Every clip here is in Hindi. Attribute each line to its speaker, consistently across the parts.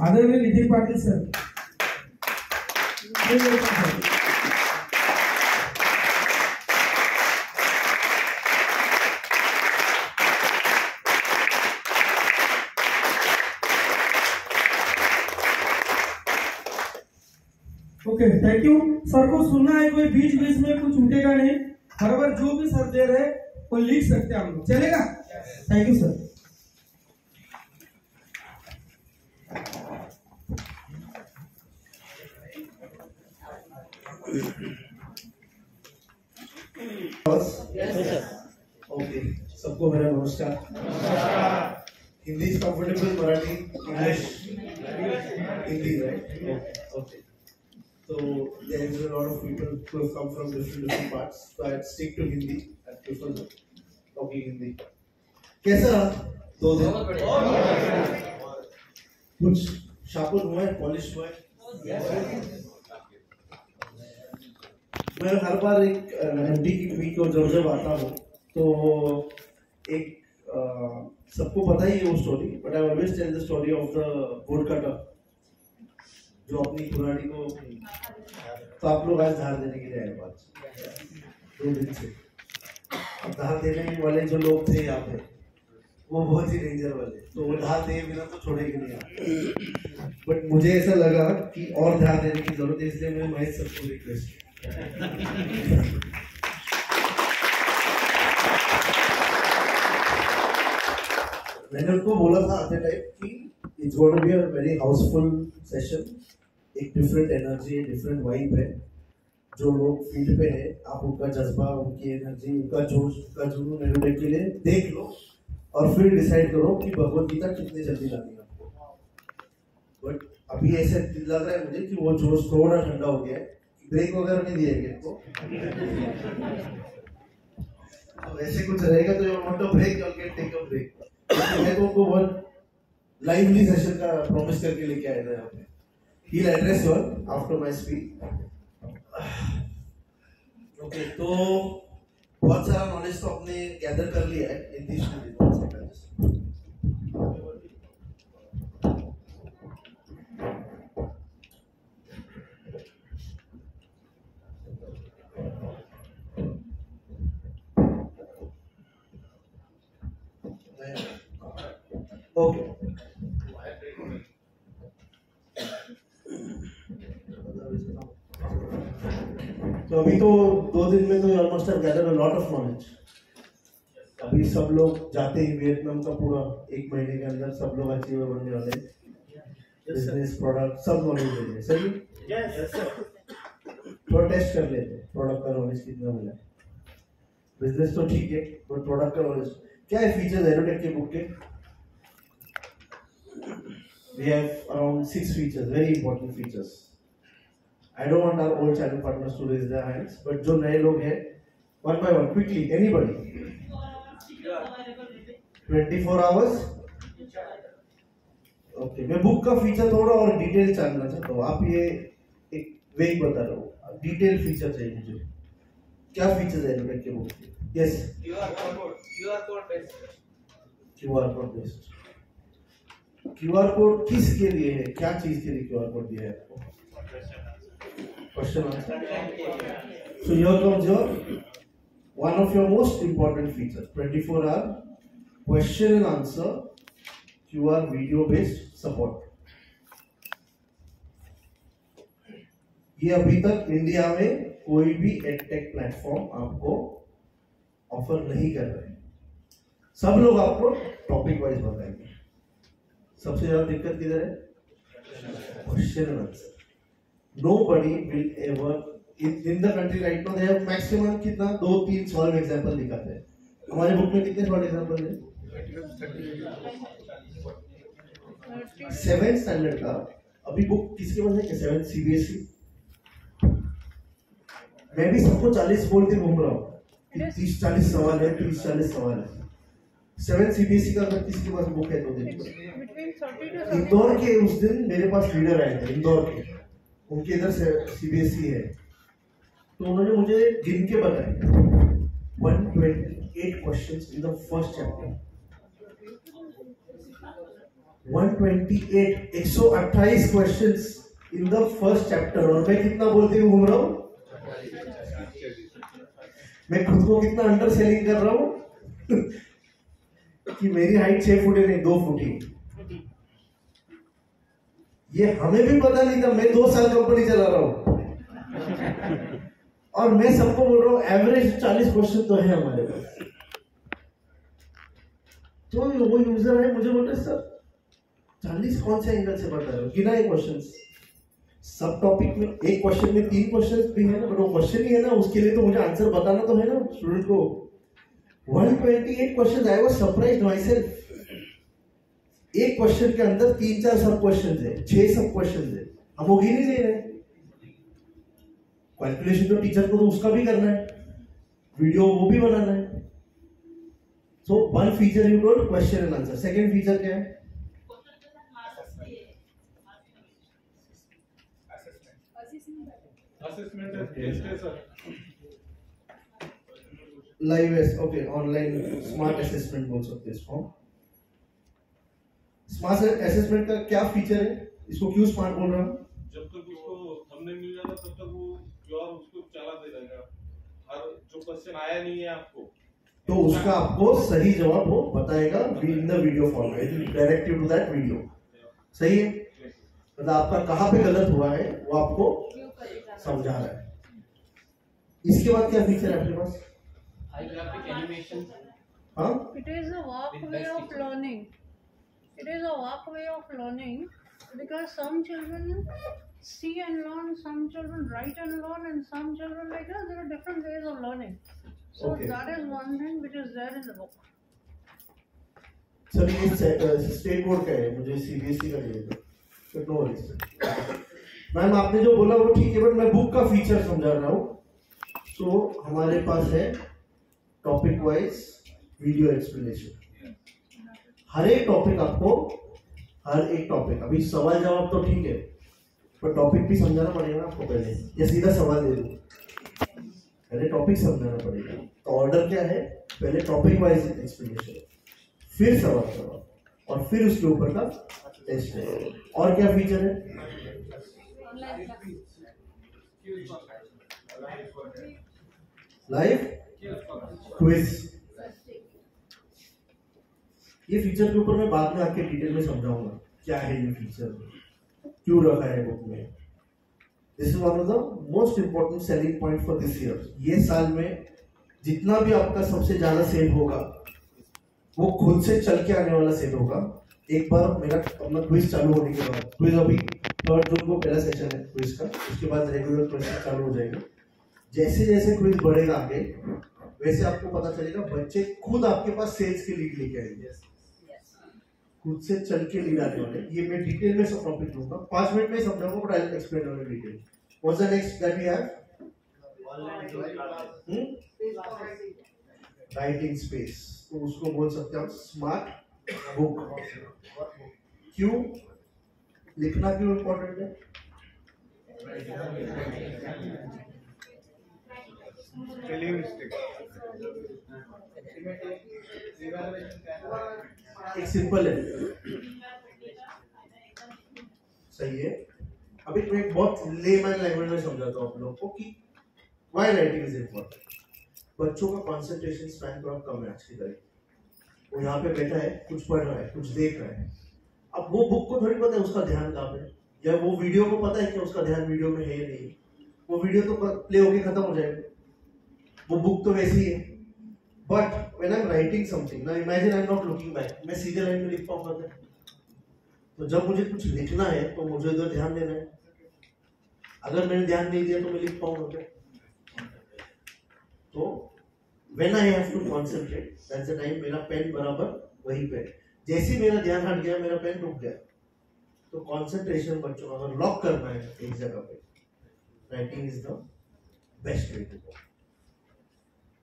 Speaker 1: आदरणीय Nitin Patil sir. Okay, thank you. Sir को सुनना है, कोई बीच बीच में कुछ उठेगा नहीं, बराबर जो भी सर दे रहे वो लिख सकते हैं हम लोग, चलेगा? Thank you sir.
Speaker 2: ओके, सबको मेरा नमस्कार। Hindi is comfortable, Marathi, English? Hindi, right? Okay. So there is a lot of people who have come from different parts, so I'd stick to Hindi. I prefer talking Hindi. कैसा रहा 2 दिन? कुछ शार्पन हुआ है, पॉलिश हुआ है? मैं हर बार एक हिंदी की वीक को जब आता हूँ तो एक सबको पता ही है वो story, but I always tell the story of the woodcutter जो अपनी कुल्हाड़ी को, तो आप लोग आज धार देने के लिए आए बात 2 दिन से। अब धार देने वाले जो लोग थे यहाँ पे वो बहुत ही डेंजर वाले, तो वो धार दे बिना तो छोड़ेंगे नहीं आप। बट मुझे ऐसा लगा कि और धार देने की जरूरत है, इसलिए मैं महेश सबको रिक्वेस्ट मैंने उनको बोला था आते टाइम कि it's going to be a very house full session, एक डिफरेंट एनर्जी, डिफरेंट वाइब है। जो लोग फील्ड पे है, आप उनका जज्बा, उनकी एनर्जी, उनका जोश, उनका जुनून मेलोडी के लिए देख लो और फिर डिसाइड करो कि भगवत गीता कितनी जल्दी लानी है आपको। बट अभी ऐसे लग रहा है मुझे कि वो जोश थोड़ा ठंडा हो गया है। ब्रेक वगैरह नहीं दिएंगे इनको, तो ऐसे कुछ रहेगा तो you want to break, you can take a break. मैं तो उनको बहुत लाइवली सेशन का प्रॉमिस करके लेके आया था यहाँ पे। He'll address you after my speech. Okay, तो बहुत सारा नॉलेज तो आपने गैदर कर लिया है हिंदी स्टूडेंट। ओके, तो अभी तो 2 दिन में तो almost have gathered a lot of knowledge. अभी सब लोग जाते ही वियतनाम का पूरा 1 महीने के अंदर सब लोग अचीवर बनने वाले, बिजनेस, प्रोडक्ट, सब नॉलेज लेंगे। सही? Yes sir. थोड़ा टेस्ट कर लेते हैं प्रोडक्ट का नॉलेज कितना मिला। बिजनेस तो ठीक है, बट प्रोडक्ट का नॉलेज क्या है? फीचर्स एरोटेक के बुक के we have around 6 features, very important features. I don't want our old channel partners to raise their hands, but जो नए लोग हैं, one by one, quickly, anybody. 24 hours. Okay, मैं बुक का फीचर थोड़ा और डिटेल जानना चाहता हूँ। आप ये एक वे ही बता रहे हो, डिटेल फीचर चाहिए मुझे। क्या फीचर्स है एरोटेक के बुक के? Yes, QR code based. QR code किसके लिए है? क्या चीज के लिए QR कोड दिया है आपको? Question answer. So here comes your one of your most important features, 24-hour question and answer QR video based support. ये अभी तक इंडिया में कोई भी एडटेक प्लेटफॉर्म आपको ऑफर नहीं कर रहे। सब लोग आपको टॉपिक वाइज बताएंगे। सबसे ज्यादा दिक्कत किधर है? Question and answer. Nobody will ever in the country right now they have maximum कितना 2-3 सॉल्व एग्जांपल दिखाते हैं। हमारे बुक में कितने सॉल्व एग्जांपल है? 7th स्टैंडर्ड का अभी बुक किसके पास है? 7th CBSE। मैं भी सबको 40 बोल के घूम रहा हूँ, 30-40 सवाल है, 30-40 सवाल है। 7th CBSE का अगर किसके पास बुक है तो देखो। इंदौर के उस दिन मेरे पास लीडर आए थे, इंदौर के, उनके इधर से CBSE है, तो उन्होंने मुझे गिन के बताया 128 questions in the first chapter. 128 questions in the first chapter, और मैं कितना बोलते हुए घूम रहा हूँ, मैं खुद को कितना अंडर सेलिंग कर रहा हूँ कि मेरी हाइट 6 फुट है, नहीं 2 फुट ही। ये हमें भी पता नहीं था, मैं 2 साल कंपनी चला रहा हूं और मैं सबको बोल रहा हूँ एवरेज 40 क्वेश्चन तो है हमारे पास। तो वो यूजर है, मुझे बोल रहे सर 40 कौन से एंगल से पढ़ रहे हो, गिना है क्वेश्चंस, सब टॉपिक में एक क्वेश्चन में 3 क्वेश्चंस भी है ना, बट वो क्वेश्चन ही है ना, उसके लिए तो मुझे आंसर बताना तो है ना स्टूडेंट को। 128 question, I was surprised my self. एक क्वेश्चन के अंदर 3-4 सब क्वेश्चन है, 6 सब क्वेश्चन है, हम वो गिन ही नहीं रहे। कैलकुलेशन तो टीचर को तो उसका भी करना है, वीडियो वो भी बनाना है। So one feature you told question and answer. Second feature क्या है? Live okay, online smart assessment बोल सकते हैं इसको। स्मार्ट असेसमेंट का क्या फीचर है, इसको क्यों स्मार्ट बोल रहा हूं?
Speaker 3: जब तक उसको थंबनेल मिल जाता तब तक वो क्यूआर उसको चला दे रहेगा। हर जो क्वेश्चन आया नहीं है आपको,
Speaker 2: तो उसका आपको सही जवाब वो बताएगा in the video format, direct you to that video. सही है, मतलब आपका कहां पे गलत हुआ है वो आपको समझा रहा है। इसके बाद क्या फीचर है आपके पास?
Speaker 4: High graphic animation.
Speaker 2: हाँ,
Speaker 5: It is a walkway of learning. It is a walkway of learning because some children see and learn, some children write and learn, and some children like that. There are different ways of learning. So
Speaker 2: Okay.
Speaker 5: that is one thing which is there in the book.
Speaker 2: Sir ये स्टेट बोर्ड का है, मुझे सीबीएसई का चाहिए था। नो वरीज मैम, आपने जो बोला वो ठीक है, बट मैं बुक का फीचर समझा रहा हूँ। तो हमारे पास है टॉपिक वाइज वीडियो एक्सप्लेनेशन। हर एक टॉपिक आपको, हर एक टॉपिक, अभी सवाल जवाब तो ठीक है, पर टॉपिक भी समझाना पड़ेगा ना आपको पहले, या सीधा सवाल दे दूं? पहले टॉपिक समझाना पड़ेगा। तो ऑर्डर क्या है? पहले टॉपिक वाइज एक्सप्लेनेशन, फिर सवाल जवाब, और फिर उसके ऊपर का टेस्ट है। और क्या फीचर है? Live quiz. ये फीचर के ऊपर मैं बाद में आपके डिटेल में समझाऊंगा क्या है ये फीचर, क्यों रखा है बुक में। This is one of the most important selling point for this year. ये साल में जितना भी आपका सबसे ज्यादा सेल होगा वो खुद से चल के आने वाला सेल होगा। एक बार मेरा अपना क्विज चालू होने के बाद, क्विज अभी 3rd जून को पहला सेशन है क्विज का, उसके बाद रेगुलर क्वेश्चन चालू हो जाएगा। जैसे जैसे क्विज बढ़ेगा आगे, वैसे आपको पता चलेगा बच्चे खुद आपके पास सेल्स के लीड लेके आएंगे, खुद से चल के लीड आने वाले। ये मैं डिटेल में सब टॉपिक लूंगा, 5 मिनट में समझाऊंगा, but I will explain on detail. What's the next that we have? Writing space, तो उसको बोल सकते हैं हम स्मार्ट बुक। क्यों लिखना क्यों इम्पोर्टेंट है? एक सिंपल है, सही है। अभी मैं एक बहुत लेमैन लैंग्वेज में समझाता हूँ आप लोगों को कि व्हाई राइटिंग इज इम्पोर्टेंट। बच्चों का कंसंट्रेशन स्पैन थोड़ा कम है आज की तारीख। वो यहाँ पे बैठा है, कुछ पढ़ रहा है, कुछ देख रहा है, अब वो बुक को थोड़ी पता है उसका ध्यान कहाँ पे, या वो वीडियो को पता है कि उसका ध्यान वीडियो में है या नहीं। वो वीडियो तो प्ले होके खत्म हो जाएगा, वो बुक तो वैसी है। But when I am writing something, now imagine I am not looking back, मैं सीधे लाइन में लिख पाऊंगा क्या? तो जब मुझे कुछ लिखना है तो मुझे उधर ध्यान देना है। अगर मैंने ध्यान नहीं दिया तो मैं लिख पाऊंगा क्या? तो when I have to concentrate, that's the time मेरा पेन बराबर वहीं पे, जैसे मेरा ध्यान हट गया मेरा पेन रुक गया। तो कंसंट्रेशन बच्चों का अगर लॉक करना है एक जगह पे, writing is the best way to go.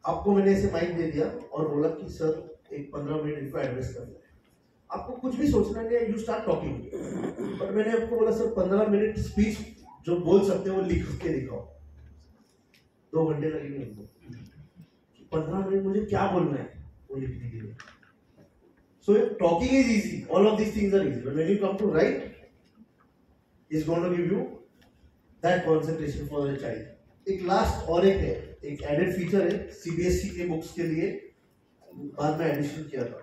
Speaker 2: आपको मैंने ऐसे माइक दे दिया और बोला कि सर एक 15 मिनट इनको एड्रेस करना है, आपको कुछ भी सोचना नहीं है, यू स्टार्ट टॉकिंग। बट मैंने आपको बोला सर 15 मिनट स्पीच जो बोल सकते हो वो लिख के दिखाओ, 2 घंटे लगेंगे उनको। 15 मिनट मुझे क्या बोलना है वो लिखने के लिए। So talking is easy. All of these things are easy. But when you come to write, it's going to give you that concentration for the child. एक लास्ट और एक है, एक एडेड फीचर है सीबीएसई के बुक्स के लिए बाद में एडिशन किया था,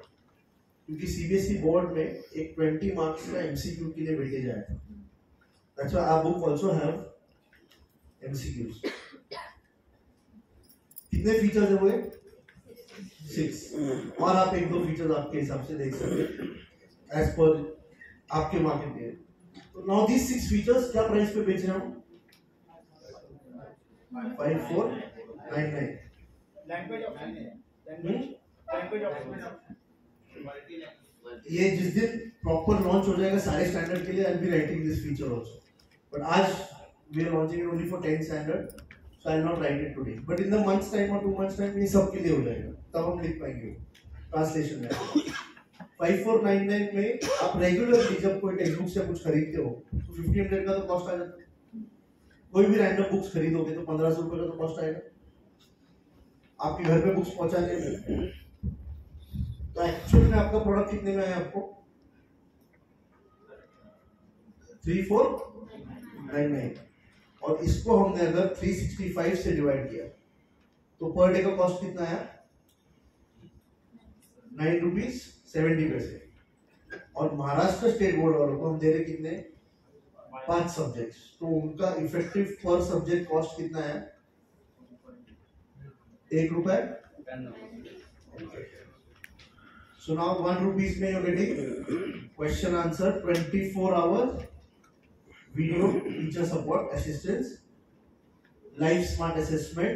Speaker 2: क्योंकि सीबीएसई बोर्ड में एक 20 मार्क्स का एमसीक्यू के लिए वेटेज आया था. That's why our book also have MCQs. कितने फीचर्स है वो? 6. और आप एक दो फीचर्स आपके हिसाब से देख सकते हैं एज पर आपके मार्केट में. तो नाउ दिस 6 फीचर्स क्या प्राइस पे बेच रहे हो? 5499.
Speaker 6: लैंग्वेज ऑप्शन है. Language option.
Speaker 2: ये जिस दिन प्रॉपर लॉन्च हो जाएगा सारे स्टैंडर्ड के लिए, I will be writing this feature also. But आज we are launching it only for 10 standard, so I will not write it today. But in the months time और 2 मंथ्स टाइम ये सब के लिए हो जाएगा, तब हम लिख पाएंगे ट्रांसलेशन में. 5499 में आप रेगुलरली जब कोई टेक्स्ट बुक से कुछ खरीदते हो तो 1500 का तो कॉस्ट आ जाता है. कोई भी रैंडम बुक्स खरीदोगे तो 1500 रुपए का तो कॉस्ट आएगा आपके घर पे बुक्स पहुंचाने में. तो एक्चुअल में आपका प्रोडक्ट कितने में आया आपको? 3499. और इसको हमने अगर 365 से डिवाइड किया तो पर डे का कॉस्ट कितना आया? 9 रुपीज 70 पैसे. और महाराष्ट्र स्टेट बोर्ड वालों को हम दे रहे कितने? 5 सब्जेक्ट्स. तो उनका इफेक्टिव पर सब्जेक्ट कॉस्ट कितना है? 1 रुपए. So now 1 rupees में you're getting question answer, 24 hours video teacher support assistance, live smart assessment,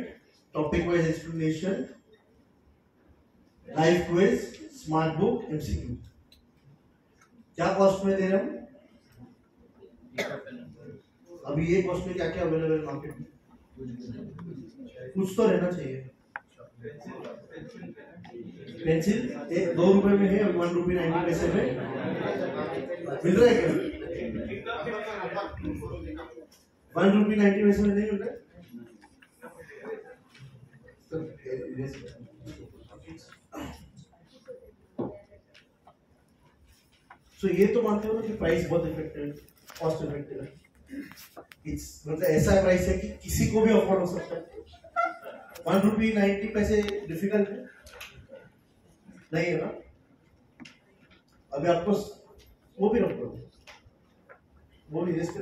Speaker 2: topic wise explanation, live quiz, smart book, MCQ. क्या कॉस्ट में दे रहे हम? अभी ये कॉस्ट में क्या क्या अवेलेबल मार्केट में? कुछ तो रहना चाहिए. पेंसिल 2 रुपए में है, 1 रुपी 90 पैसे में मिल रहा है क्या? 1 रुपी 90 पैसे में नहीं मिल रहा है. So ये तो मानते हो ना कि प्राइस बहुत इफेक्टिव, कॉस्ट इफेक्टिव है. इट्स मतलब ऐसा प्राइस है कि किसी को भी अफोर्ड हो सकता है. 1 रुपी 90 पैसे डिफिकल्ट है नहीं है ना. अभी आपको वो भी रखो, वो भी रिस्क.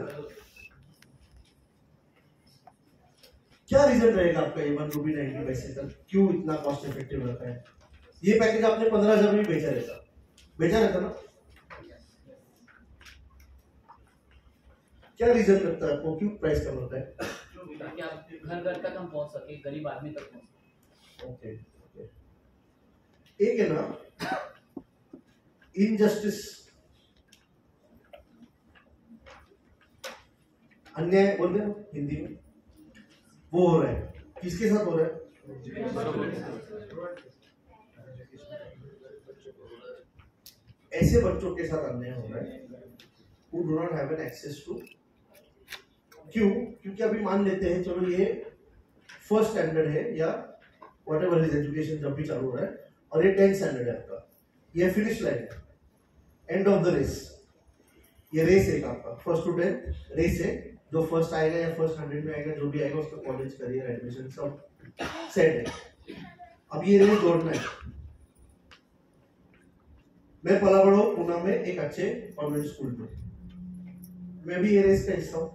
Speaker 2: क्या रीजन रहेगा आपका ये 1 रुपी 90 पैसे तक क्यों इतना कॉस्ट इफेक्टिव रहता है? ये पैकेज आपने 15,000 में बेचा रहता ना. क्या रीजन लगता है आपको क्यों प्राइस कम होता है?
Speaker 4: ताकि आप घर तक हम पहुंच सके, गरीब आदमी तक पहुंच सके.
Speaker 2: ओके. एक है ना इनजस्टिस, अन्याय बोलते हैं हिंदी में, वो हो रहा है. किसके साथ हो रहा है? ऐसे बच्चों के साथ अन्याय हो रहा है who do not have an access to. क्यों? क्योंकि अभी मान लेते हैं चलो ये फर्स्ट स्टैंडर्ड है या व्हाटएवर हिज एजुकेशन जब भी चालू हो रहा है और ये 10th स्टैंडर्ड है आपका, ये फिनिश लाइन है, एंड ऑफ द रेस. ये रेस है आपका फर्स्ट टू 10th रेस है. जो फर्स्ट आएगा या फर्स्ट 100 में आएगा, जो भी आएगा उसका कॉलेज करियर एडमिशन सब सेट है. अब ये रेस दौड़ना है. मैं पला बड़ा हूँ पुणे में एक अच्छे कॉन्वेंट स्कूल में, मैं भी ये रेस का हिस्सा हूँ.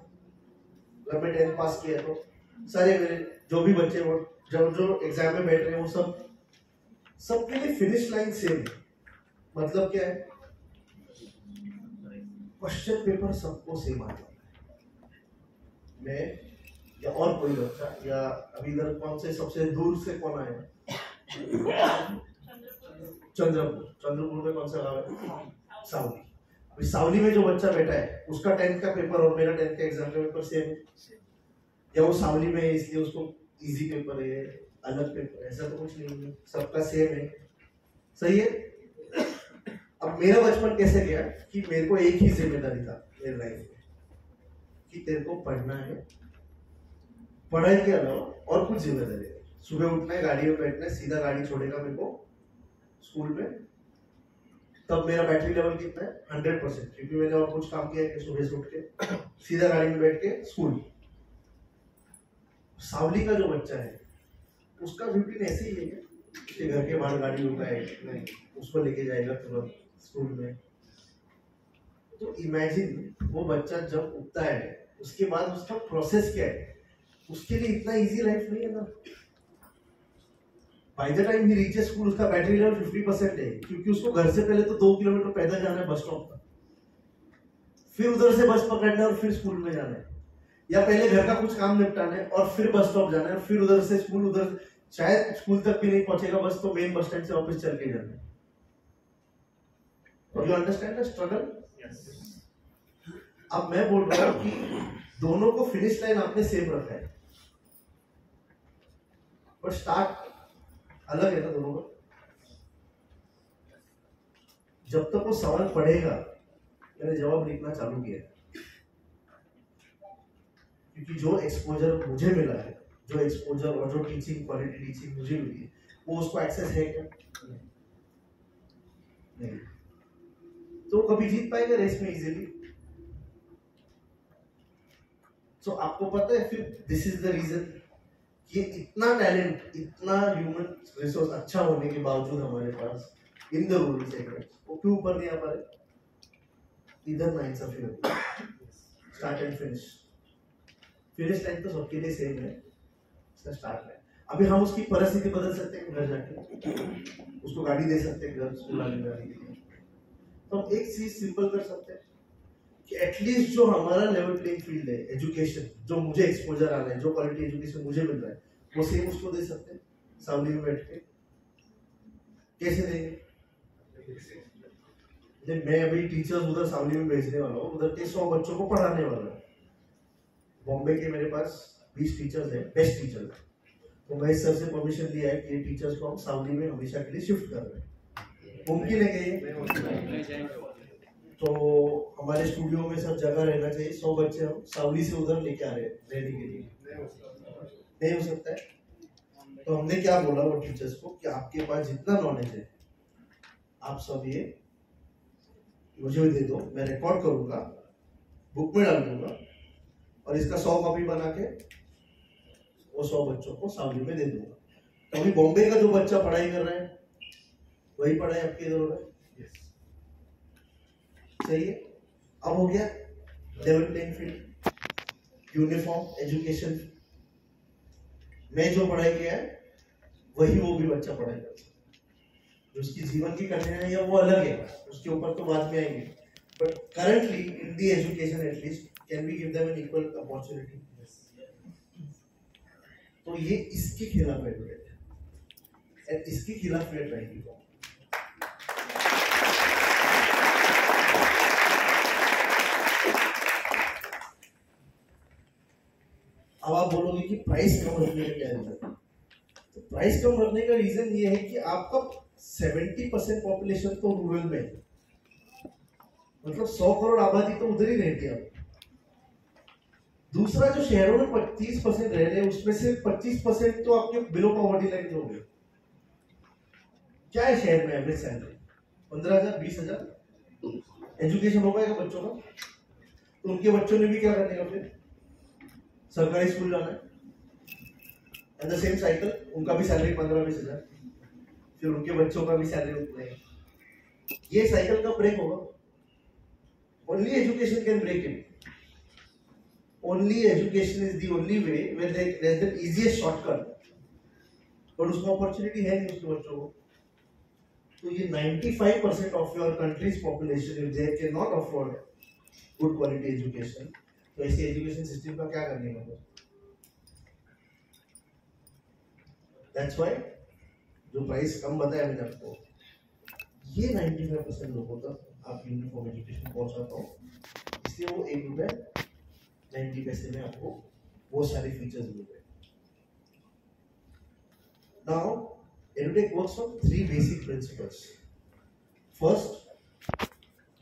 Speaker 2: जब मैं 10th पास किया तो सारे मेरे जो भी बच्चे वो जो एग्जाम में बैठ रहे हैं वो सबके लिए फिनिश लाइन सेम. मतलब क्या है? क्वेश्चन पेपर सबको सेम आता है. मैं या और कोई बच्चा या अभी इधर कौन से सबसे दूर से कौन आया? चंद्रपुर में कौन सा गाँव है? सावली. अभी सावली में जो बच्चा बैठा है उसका 10th का पेपर और मेरा 10th का एग्जाम का पेपर सेम है. या वो सावली में है इसलिए उसको इजी पेपर है, अलग पेपर, ऐसा तो कुछ नहीं है, सबका सेम है. सही है. अब मेरा बचपन कैसे गया कि मेरे को एक ही जिम्मेदारी था मेरे लाइफ में कि तेरे को पढ़ना है, पढ़ाई के अलावा और कुछ जिम्मेदारी है. सुबह उठना है, गाड़ी में बैठना है, सीधा गाड़ी छोड़ेगा मेरे को स्कूल में, तब मेरा बैटरी लेवल कितना है 100%, क्योंकि मैंने और कुछ काम किया कि सुबह से उठ के सीधा गाड़ी में बैठ के स्कूल। सावली का जो बच्चा है उसका रूटीन ऐसे ही है, उसके घर के बाहर गाड़ी होता है, उसको लेके जाएगा तुरंत स्कूल में। तो इमेजिन वो बच्चा जब उठता है उसके बाद उसका प्रोसेस क्या है, उसके लिए इतना इजी लाइफ नहीं है ना। By the time he reaches school उसका बैटरी लेवल 50% है, क्योंकि उसको घर से पहले तो 2 किलोमीटर पैदल जाना है बस स्टॉप तक, फिर उधर से बस पकड़ना है और फिर स्कूल में जाना है, या पहले घर का कुछ काम निपटाना है और फिर बस स्टॉप जाना है, फिर उधर से स्कूल, उधर शायद स्कूल तक भी नहीं पहुंचेगा बस, तो मेन बस स्टैंड से वापस चल के जाना है। You understand the struggle? अब मैं बोल रहा हूं कि दोनों को फिनिश लाइन आपने सेम रखा है, पर स्टार्ट अलग है ना दोनों का। जब तक वो सवाल पढ़ेगा, मैंने जवाब लिखना चालू किया, क्योंकि जो एक्सपोजर मुझे मिला है, जो एक्सपोजर और जो टीचिंग, क्वालिटी टीचिंग मुझे मिली है, वो उसको एक्सेस है क्या? नहीं। तो कभी जीत पाएगा रेस में इजीली? तो आपको पता है फिर दिस इज द रीजन कि इतना टैलेंट, इतना ह्यूमन रिसोर्स अच्छा होने के बावजूद हमारे पास इन द रूरल सेगमेंट वो क्यों ऊपर नहीं आ पा रहे? इधर ना इंसाफी होती है। Start and finish, finish line तो सबके लिए सेम है, इसका स्टार्ट लाइन। अभी हम उसकी परिस्थिति बदल सकते हैं घर जाके, उसको गाड़ी दे सकते हैं घर स्कूल आने जाने के लिए। तो हम एक चीज सिंपल कर सकते हैं कि एटलीस्ट जो हमारा लेवल प्लेइंग फील्ड है, एजुकेशन, जो मुझे एक्सपोजर आ रहा है, जो क्वालिटी एजुकेशन मुझे मिल रहा है, वो सेम उसको दे सकते हैं सावली में बैठ के। कैसे देंगे? मैं अभी टीचर्स उधर सावली में भेजने वाला हूँ, उधर के 100 बच्चों को पढ़ाने वाला हूँ। बॉम्बे के मेरे पास 20 टीचर्स हैं, बेस्ट टीचर्स। तो मैं इस सर से परमिशन लिया है कि ये टीचर्स को हम सावली में हमेशा के लिए शिफ्ट कर रहे हैं। मुमकिन है कि तो हमारे स्टूडियो में सब जगह रहना चाहिए। 100 बच्चे हम सावली से उधर लेके आ रहे हैं रहने के लिए, नहीं हो सकता है। तो हमने क्या बोला वो टीचर्स को कि आपके पास जितना नॉलेज है आप सब ये मुझे भी दे दो, मैं रिकॉर्ड करूंगा, बुक में डाल दूंगा और इसका 100 कॉपी बना के वो 100 बच्चों को सावली में दे दूंगा। तो अभी बॉम्बे का जो बच्चा पढ़ाई कर रहा है वही पढ़ाई आपके इधर हो रहा है। सही है? अब हो गया level playing field, uniform education. मैं जो पढ़ाई किया है वही वो भी बच्चा पढ़ाई कर सकता है। जो उसकी जीवन की कठिनाई है वो अलग है, उसके ऊपर तो बाद में आएंगे, but currently in the education at least can we give them an equal opportunity. तो ये इसके खिलाफ है, इसके खिलाफ रेट रहेगी। अब आप बोलोगे कि प्राइस कम रखने का क्या रीजन है? तो प्राइस कम रखने का रीजन ये है कि आपका 70% पॉपुलेशन तो रूरल में है, मतलब 100 करोड़ आबादी तो उधर ही रहती है। दूसरा जो शहरों में 25% रह रहे हैं उसमें से 25% तो आपके बिलो पॉवर्टी लाइन हो गए। क्या है शहर में एवरेज सैलरी? 15,000 20,000। एजुकेशन हो पाएगा बच्चों का? तो उनके बच्चों ने भी क्या करने का फिर सरकारी स्कूल जाना है, एंड द सेम साइकिल, उनका भी सैलरी 15-20,000, फिर उनके बच्चों का भी सैलरी उतना ही। ये साइकिल का ब्रेक होगा। Only education can break it. Only education is the only way where there is the easiest shortcut, but उसको अपॉर्चुनिटी है नहीं उसके बच्चों को। तो ये 95% of your country's population if they can not afford good quality education, तो ऐसे एजुकेशन सिस्टम का क्या करने का? दैट्स व्हाई जो प्राइस कम बताया मैंने आपको, ये 95% लोगों तक आप यूनिफॉर्म एजुकेशन पहुंचाता हो, इसलिए वो 1 रुपए 90 पैसे में आपको वो सारे फीचर्स मिल रहे हैं। Now EduTech works on 3 basic principles. First,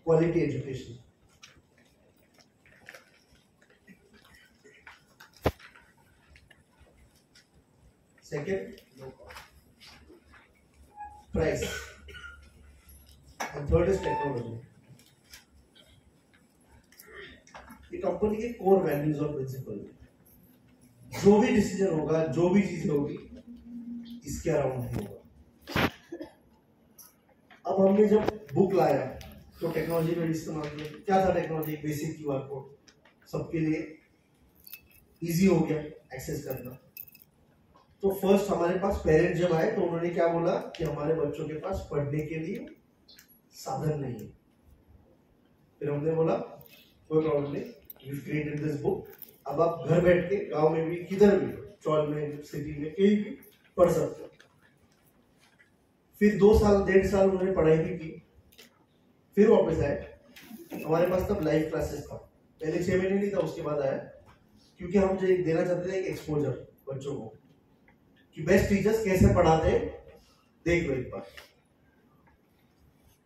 Speaker 2: quality education. Second, price. And third is technology. ये कंपनी के कोर वैल्यूज और प्रिंसिपल, जो भी डिसीजन होगा, जो भी चीजें होगी, इसके अराउंड ही होगा। अब हमने जब बुक लाया तो टेक्नोलॉजी में इस्तेमाल किया। क्या था टेक्नोलॉजी? बेसिक क्यूआर कोड, सबके लिए इजी हो गया एक्सेस करना। तो फर्स्ट हमारे पास पेरेंट जब आए तो उन्होंने क्या बोला कि हमारे बच्चों के पास पढ़ने के लिए साधन नहीं है। फिर हमने बोला कोई प्रॉब्लम नहीं, वी क्रिएटेड दिस बुक। अब आप घर बैठ के गांव में भी, किधर भी, चौल में, सिटी में, कहीं भी पढ़ सकते हो। फिर 2 साल 1.5 साल उन्होंने पढ़ाई भी की, फिर वापस आए। हमारे पास तब लाइव क्लासेस था, पहले 6 महीने नहीं था, उसके बाद आया, क्योंकि हम जो देना चाहते थे एक एक्सपोजर बच्चों को कि बेस्ट टीचर्स कैसे पढ़ाते हैं, देख लो एक बार।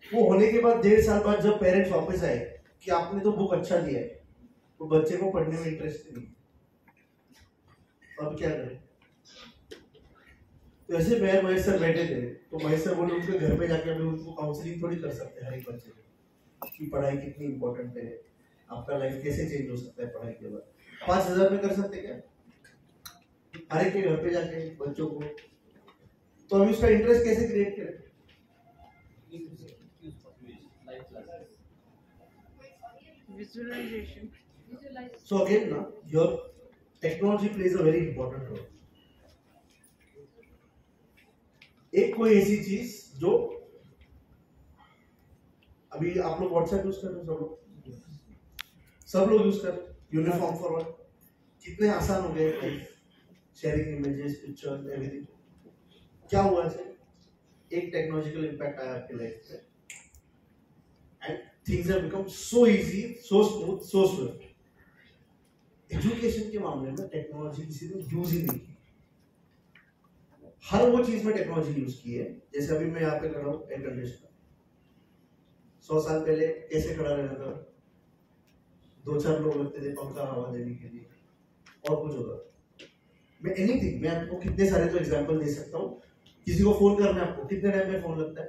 Speaker 2: वो होने के बाद 1.5 साल बाद जब पेरेंट्स वापस आए कि आपने तो बुक अच्छा दिया है, तो बच्चे को पढ़ने में इंटरेस्ट नहीं, अब क्या करें? तो ऐसे महेश सर बैठे थे, तो महेश सर बोले उनके घर पे जाके हम उनको काउंसलिंग थोड़ी कर सकते हैं हर एक बच्चे की पढ़ाई कितनी इंपॉर्टेंट है, आपका लाइफ कैसे चेंज हो सकता है पढ़ाई के बाद। 5,000 में कर सकते क्या हर एक के घर पे जाके बच्चों को? तो हम उसका इंटरेस्ट कैसे क्रिएट करें?
Speaker 5: Visualization.
Speaker 2: So again, na, your technology plays a very important role. एक कोई ऐसी चीज जो अभी आप लोग व्हाट्सएप यूज कर रहे हो, सब लोग यूज कर रहे हैं, यूनिफॉर्म फॉरवर्ड, कितने आसान हो गए life, sharing images, picture, everything. क्या हुआ है? एक टेक्नोलॉजिकल इम्पैक्ट आया आपके लाइफ में, and things have become so easy, so smooth, so Swift. Education के मामले में टेक्नोलॉजी किसी ने यूज ही नहीं की। हर वो चीज में टेक्नोलॉजी यूज की है। जैसे अभी मैं यहाँ पे कर रहा हूँ एयर कंडीशनर, 100 साल पहले कैसे खड़ा रहना था? 2-4 लोग लगते थे पंखा हवा देने के लिए, और कुछ होगा। मैं एनीथिंग, मैं आपको कितने सारे तो एग्जांपल दे सकता हूँ। किसी को फोन करना है, आपको कितने टाइम में फोन लगता है?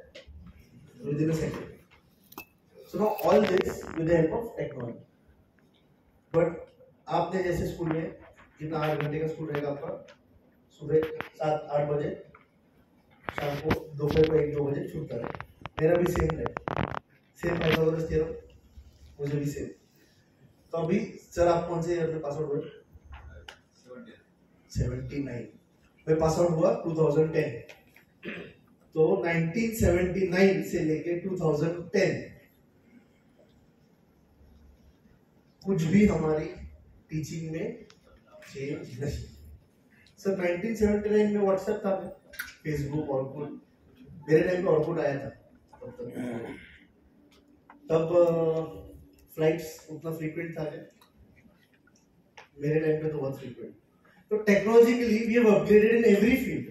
Speaker 2: Within a second. So now all this with the help of technology. But आपने जैसे स्कूल में कितना 8 घंटे का स्कूल रहेगा आपका, सुबह 7-8 बजे, शाम को दोपहर को 1-2 बजे छूटता है। मेरा भी सेम है, सेम पाइथागोरस थ्योरम, मुझे भी सेम। तो अभी सर आप कौन से ईयर में पास आउट हुए? 79। मैं पास आउट हुआ 2010। तो 1979 से लेके 2010 कुछ भी हमारी टीचिंग में चेंज नहीं। सर 1979 में व्हाट्सएप था, फेसबुक, ऑरकुट, मेरे टाइम पे ऑरकुट आया था तब फ्लाइट्स उतना फ्रीक्वेंट था क्या? मेरे टाइम पे तो बहुत फ्रीक्वेंट। तो technologically we have upgraded in every field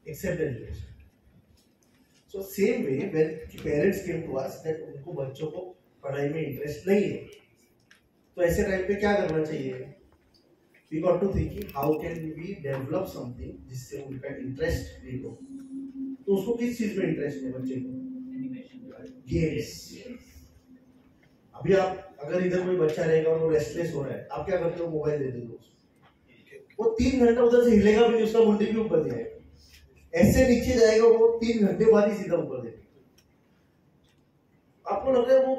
Speaker 2: except education. So same way when parents came to us that उनको बच्चों को पढ़ाई में इंटरेस्ट नहीं है, तो ऐसे टाइम पे क्या करना चाहिए? We got to thinking how can we develop something जिससे उनका इंटरेस्ट भी हो। तो उसको किस चीज में इंटरेस्ट है बच्चे को? गेम्स। अभी आप अगर इधर कोई बच्चा रहेगा और वो रेस्टलेस हो रहा है, आप क्या करते हो? मोबाइल दे देते हो। वो 3 घंटा उधर से हिलेगा भी नहीं, उसका मुंडी भी ऊपर नहीं आएगा, ऐसे नीचे जाएगा, वो 3 घंटे बाद ही सीधा ऊपर देगा। आपको लग रहा है वो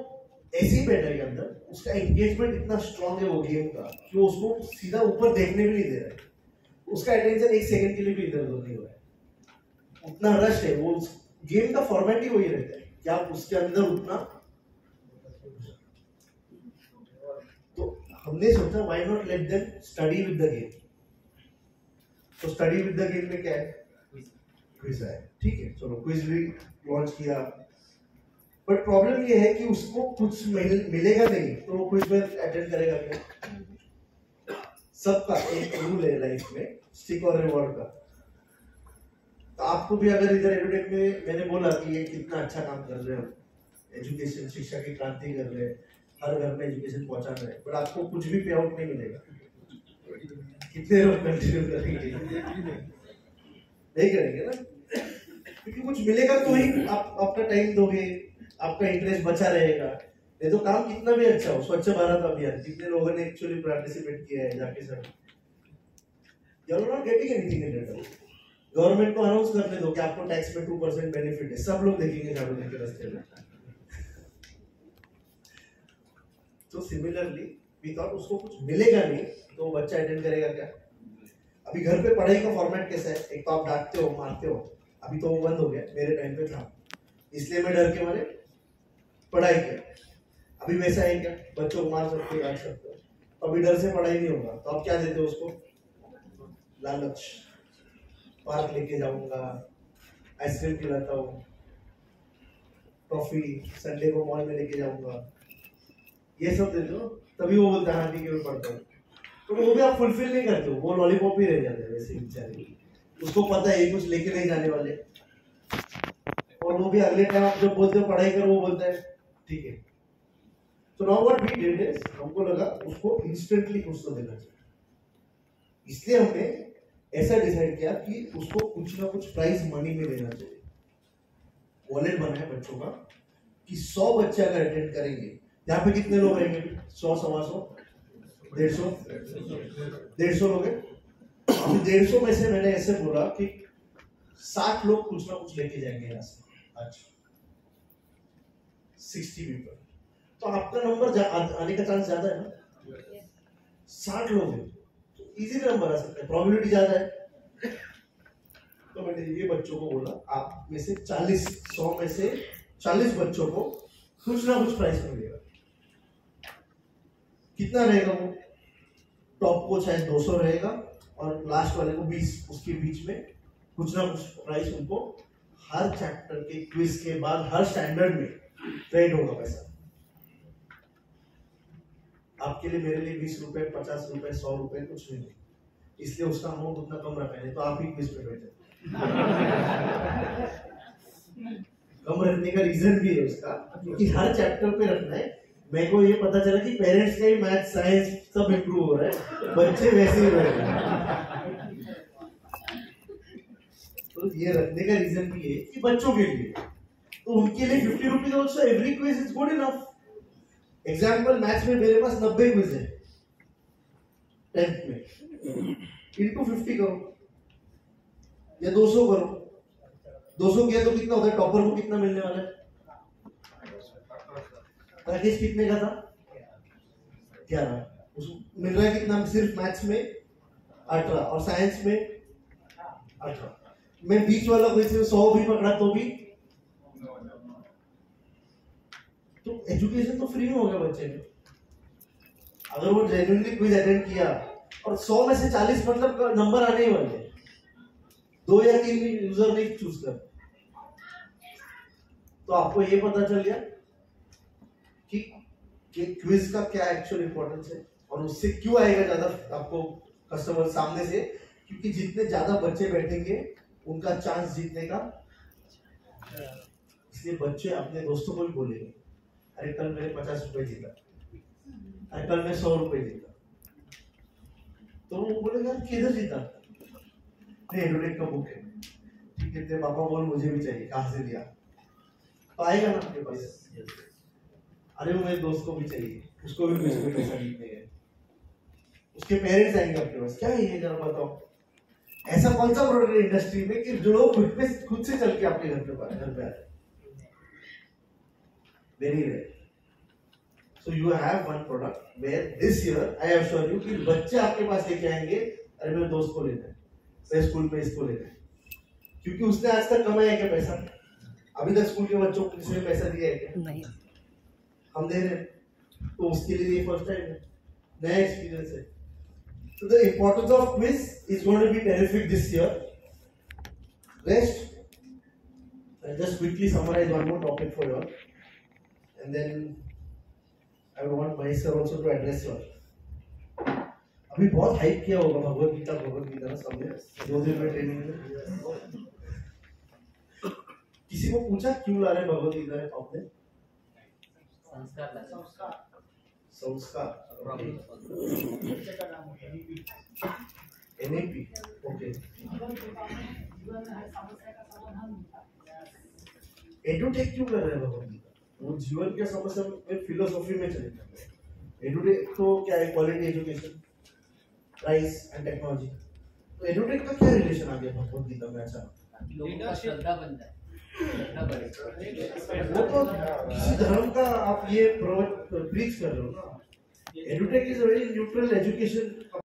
Speaker 2: ऐसे ही बैठा है अंदर, उसका एंगेजमेंट इतना स्ट्रांग है वो गेम का कि उसको सीधा ऊपर देखने भी नहीं दे रहा है, उसका अटेंशन 1 सेकंड के लिए भी इधर उधर नहीं हो रहा है, उतना रश है। वो गेम का फॉर्मेट ही वही रहता है कि आप उसके अंदर उतना। तो हमने सोचा why not let them study with the game. तो स्टडी विद द गेम में क्या है? क्विज है, ठीक है, चलो क्विज भी लॉन्च किया। बट प्रॉब्लम ये है कि उसको कुछ मिलेगा नहीं, तो वो क्विज में अटेंड करेगा क्या? सबका एक रूल है लाइफ में, स्टिक और रिवॉर्ड का। तो आपको भी अगर इधर एडुटेक में मैंने बोला कि ये कितना अच्छा काम कर रहे हो, एजुकेशन, शिक्षा की क्रांति कर रहे हैं, हर घर में एजुकेशन पहुंचा रहे हैं, बट आपको कुछ भी पे आउट नहीं मिलेगा। कितने लोग कंटिन्यू करेंगे? नहीं करेंगे ना, क्योंकि कुछ मिलेगा तो ही आप अपना टाइम दोगे, आपका इंटरेस्ट बचा रहेगा। ये तो काम कितना भी अच्छा हो, स्वच्छ भारत अभियान कितने लोगों ने एक्चुअली पार्टिसिपेट किया है जाके sir, you are not getting anything in return. Government को अनाउंस करने दो कि आपको टैक्स में 2% बेनिफिट है, सब लोग देखेंगे झाड़ू लेके रास्ते में। तो सिमिलरली वी थॉट उसको कुछ मिलेगा नहीं तो बच्चा अटेंड करेगा क्या। अभी घर पे पढ़ाई का फॉर्मेट कैसा है, एक तो आप डांटते हो मारते हो, अभी तो वो बंद हो गया, मेरे टाइम पे था, इसलिए मैं डर के मारे पढ़ाई किया। अभी वैसा है क्या, बच्चों को मार सकते हो डांट सकते हो, तो अभी डर से पढ़ाई नहीं होगा, तो आप क्या देते हो उसको, लालच, पार्क लेके जाऊंगा, आइसक्रीम खिलाता हूँ, टॉफी, संडे को मॉल में लेके जाऊंगा, ये सब देते हो, तभी वो बोलता है हाँ ठीक है मैं पढ़ता हूँ। तो वो भी आप फुलफिल नहीं करते हो, वो लॉलीपॉप ही रह जाते हैं वैसे बेचारे, उसको पता है ये कुछ लेके नहीं जाने वाले, और वो भी अगले टाइम आप जब बोलते हो पढ़ाई करो वो बोलता है ठीक है। तो now what we did is, हमको लगा उसको इंस्टेंटली कुछ तो देना चाहिए, इसलिए हमने ऐसा डिसाइड किया कि उसको कुछ ना कुछ प्राइज मनी में देना चाहिए। वॉलेट बनाया बच्चों का कि 100 बच्चे अगर अटेंड करेंगे, यहाँ पे कितने लोग रहेंगे, 100, 125, 150 लोग हैं। 150 में से मैंने ऐसे बोला कि 60 लोग कुछ ना कुछ लेके जाएंगे यहाँ से आज, 60 पीपल, तो आपका नंबर आने का चांस ज्यादा है ना, 60 लोग हैं तो इजी नंबर आ सकता है, प्रोबेबिलिटी ज्यादा है। तो मैंने ये बच्चों को बोला आप में से 40, 100 में से 40 बच्चों को कुछ ना कुछ प्राइस मिलेगा। कितना रहेगा वो, टॉप को शायद 200 रहेगा और लास्ट वाले को 20, उसके बीच में कुछ ना कुछ प्राइस उनको हर चैप्टर के क्विज के बाद हर स्टैंडर्ड में ट्रेड होगा पैसा। आपके लिए मेरे लिए 20 रुपए, 50 रुपए, 100 रुपए कुछ नहीं, इसलिए उसका अमाउंट उतना कम रखा है, तो आप ही क्विज पे बैठे। कम रखने का रीजन भी है उसका, क्योंकि हर चैप्टर पे रखना है। मेरे को ये पता चला कि पेरेंट्स का ही मैथ साइंस सब इम्प्रूव हो रहा है, बच्चे वैसे ही रह रहे हैं। तो ये रखने का रीजन भी है कि बच्चों के लिए, तो उनके लिए 50 rupees also every quiz is good enough. Example maths में मेरे पास 90 क्विज है 10th में, इनटू 50 करो या 200 करो, 200 किया तो कितना होता है, टॉपर को कितना मिलने वाला है, पैकेज कितने का था 11, उसको मिल रहा है कितना, सिर्फ मैथ्स में 18 और साइंस में 18। मैं बीच वाला कोई 100 भी पकड़ा तो भी, तो एजुकेशन तो फ्री में हो गया बच्चे ने, अगर वो जेन्युइनली क्विज अटेंड किया। और 100 में से 40 मतलब नंबर आने ही वाले, 2 या 3 यूजर नहीं चूज कर। तो आपको ये पता चल गया कि क्विज का क्या एक्चुअल इंपॉर्टेंस है और उससे क्यों आएगा ज्यादा आपको कस्टमर सामने से, क्योंकि जितने ज्यादा बच्चे बैठेंगे उनका चांस जीतने का। इसलिए बच्चे अपने दोस्तों को भी बोलेंगे अरे कल मैंने 50 रुपए जीता, अरे कल मैं 100 रुपए जीता, तो वो बोलेगा किधर जीता, नहीं एडुटेक का बुक है, ठीक है तेरे पापा बोल मुझे भी चाहिए, कहाँ से दिया, तो आएगा ना आपके पास, अरे वो मेरे दोस्त को भी चाहिए, उसको भी पैसे जीतने गए, उसके पेरेंट्स आएंगे आपके पास, क्या है ये जरा बताओ। ऐसा कौन सा प्रोडक्ट है इंडस्ट्री में कि जो लोग खुद से चल के आपके घर पे आ रहे, very rare. So you have one product where this year I assure you कि बच्चे आपके पास लेके आएंगे अरे मेरे दोस्त को लेना है, मेरे स्कूल में इसको लेना है, क्योंकि उसने आज तक कमाया क्या पैसा, अभी तक स्कूल के बच्चों को किसी ने पैसा दिया है क्या, नहीं हम दे रहे हैं, तो उसके लिए ये फर्स्ट टाइम है, नया एक्सपीरियंस है। So the importance of quiz is going to be terrific this year. Rest, I'll just quickly summarize one more topic for you all, and then I want my sir also to address you all. अभी बहुत हाइप किया होगा भगवत गीता ना सबने 2 दिन में ट्रेनिंग में। किसी को पूछा क्यों ला रहे हैं भगवत गीता है आपने? संस्कार NAP ओके। एडुटेक क्यों कर रहे हैं भगवत गीता? वो जीवन के समस्या में फिलोसॉफी में चले जाते हैं। एडुटेक तो क्या है, quality education, rice and technology. तो एडुटेक का क्या रिलेशन आ गया भगवद गीता में? अच्छा,
Speaker 4: लोगों का श्रद्धा बन जाए, श्रद्धा बढ़े।
Speaker 2: वो तो किसी धर्म का आप ये प्रीच कर रहे हो ना। Edutech is a very neutral education